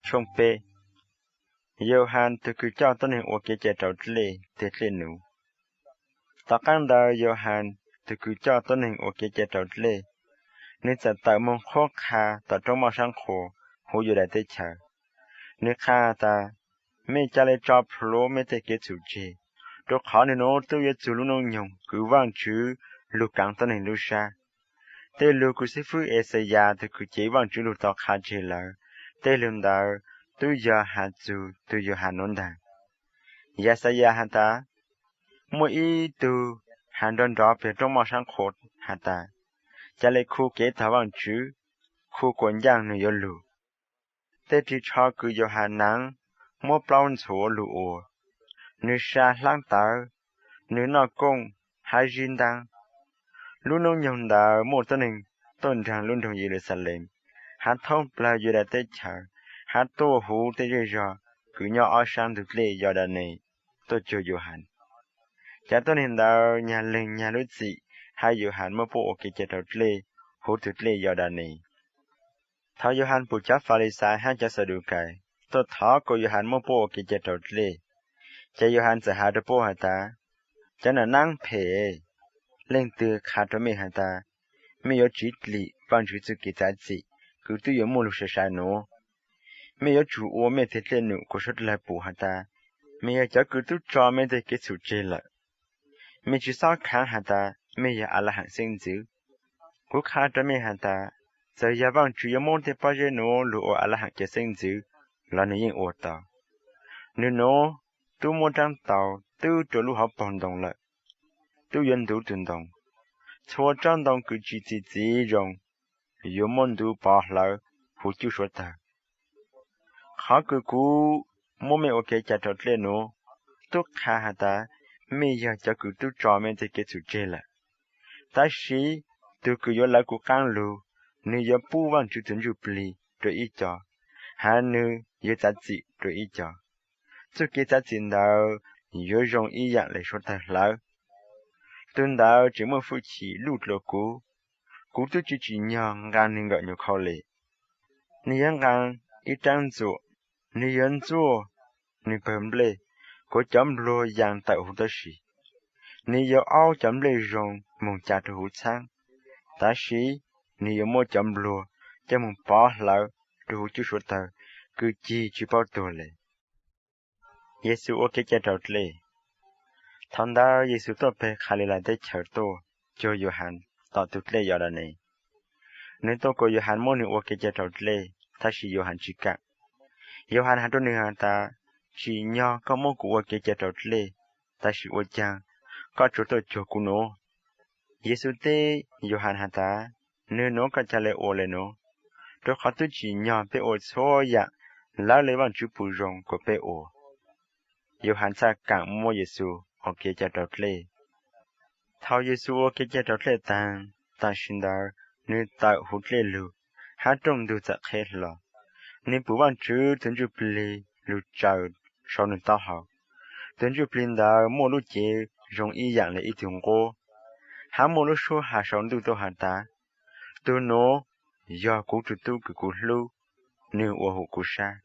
Trong bê, Johan từ cứ cho tên hình ô kế chế trâu lê, tết lê nụ. Tỏ căng đờ Johan từ cứ cho tên hình ô kế chế trâu lê. Nên sẽ tạo mong khó khá tỏ trong mong sáng khổ, hữu dụ đại tế chờ. Nên khá ta, mê cha lê cho phô mê tế kế chủ chế. Đồ khó nên nó tư yếu chủ lúc nông nhung, cứ vang chứ lục căng tên hình lưu xa. Tê lục cứ sĩ phú ế xe ya từ cứ chế vang chứ lục tỏ khá chế lỡ. Tê lùm đờ, tu giờ hạt dù, tu giờ hạt nôn đàn. Ya xe ya hạt ta, mỗi ý tu, hạt đơn đó về trong mong sáng khổ hạt ta. Cha lê khu kế thảo vang chứ, khu quần giang nữ yếu lù. Tê trí cho cứ yếu hạt nắng, mô plong số lù ổ. Nữ xa lãng tờ, nữ nọ công, hai dinh đăng. Lúc nông nhông đờ mô tân hình, tôn trang luôn trong Jerusalem. Hát thông plà yếu đã tê chờ, hát tô hú tê dê dò, cứ nhỏ ở sang thực lệ dò đà này, tôi cho yếu hẳn. Chá tôn hình đờ nhà linh nhà lúc dị, hai yếu hẳn mô bộ kì chế trò lệ, hú thực lệ dò đà này. Thảo yếu hẳn bù chấp phá lì xa hát cho sở đủ cài, tôi thó cô yếu hẳn mô bộ kì chế trò lệ. Chá yếu hẳn sẽ hạ đô bố hả ta, chá nà năng phê, lên từ khá trò mê hả ta, mê yếu trí lì, vang chú chú kì giá dị, cứ tư yếu mô lục sở xa nô. Mê yếu chú ua mê thế lê nụ của sốt lại bù hả ta, mê yếu chá cứ tư cho mê thế kết chủ chê lợi. Mê chú sao kháng hả ta, mê yếu á là hẳn sinh dữ. Cú khá trò mê hả ta, giờ yếu vang chú yếu môn thế bao dê nô lụ ổ á là hẳn kết sinh dữ, là nữ yên ổ tàu. Nữ nô, tu mô trang tàu, tư trò lũ học bằng đồng lợi. Tu yên đủ tuần đồng. Chua trang đồng cứ chỉ rồng, yếu môn đủ bỏ lợi, hữu chú sốt tàu. Khó cứ cú, mô mê ok chá trọt lê nô, tu khá hả ta, mê yếu chá cứ tu trò mê thế kết chủ chê lợi. Ta xí, tu cứ yếu lợi của căng lù, nữ yếu bù vang chú tuần rụp lì, rồi ý chó. Hà nữ yếu giá trị, rồi ý chó. Chú kế giá trị đào, yếu rong ý dạng lấy sốt thật lợi. Tuần đào chỉ một phụ chỉ lụt lô cú tu chỉ nhàng gan nên gọi nhiều khó lệ. Nhi yang gan, ý trang dụ, nhi yang dụ, nhi bầm lệ, có chấm lô yang tạo hữu đó xí. Nhi yếu ao chấm lệ rong, mong chá thu hữu sang. Ta xí, nhi yếu mô chấm lô, chá mong bỏ lợi, thu hữu chú sốt tờ, cứ chỉ bao tổ lệ. Giê-xu ô kế chá trọt lệ. Thằng đó Giê-xu tốt bê khá lì lại tới chở tô, cho Yohan, tỏ thực lệ dọ đà này. Nên tôi có Yohan mô nữ ô kế chá trọt lệ, ta xí Yohan chỉ cạn. Yohan hạt đô nữ hàn ta, chỉ nhỏ có mô cụ ô kế chá trọt lệ, ta xí ô chang, có chỗ tôi cho cụ nô. Giê-xu tê Yohan hạt ta, nữ nô có chá lệ ô lệ nô. Tôi khó tôi chỉ nhỏ bê ô xô dạng, lão lệ bằng chú bù rồng của bê ô. Yohan sa cạn mô Giê-xu, ô kế chá trọt lệ. Thao Giê-xu ô kế chá trọt lệ tàng, ta xin đào, nữ tạo hút lệ lù, hát trông đủ giặc hết lọ. Nữ bù bằng chú tuần chú bì lù chào, sau nữ tao hào. Tuần chú bì đào mô lù chế, rong ý dạng lệ ý thường cô. Hát mô lù số hạ sau đủ tô hạ ta. Tu nô, do cú chú tu cử cú lù, nữ ô hụ cú xa.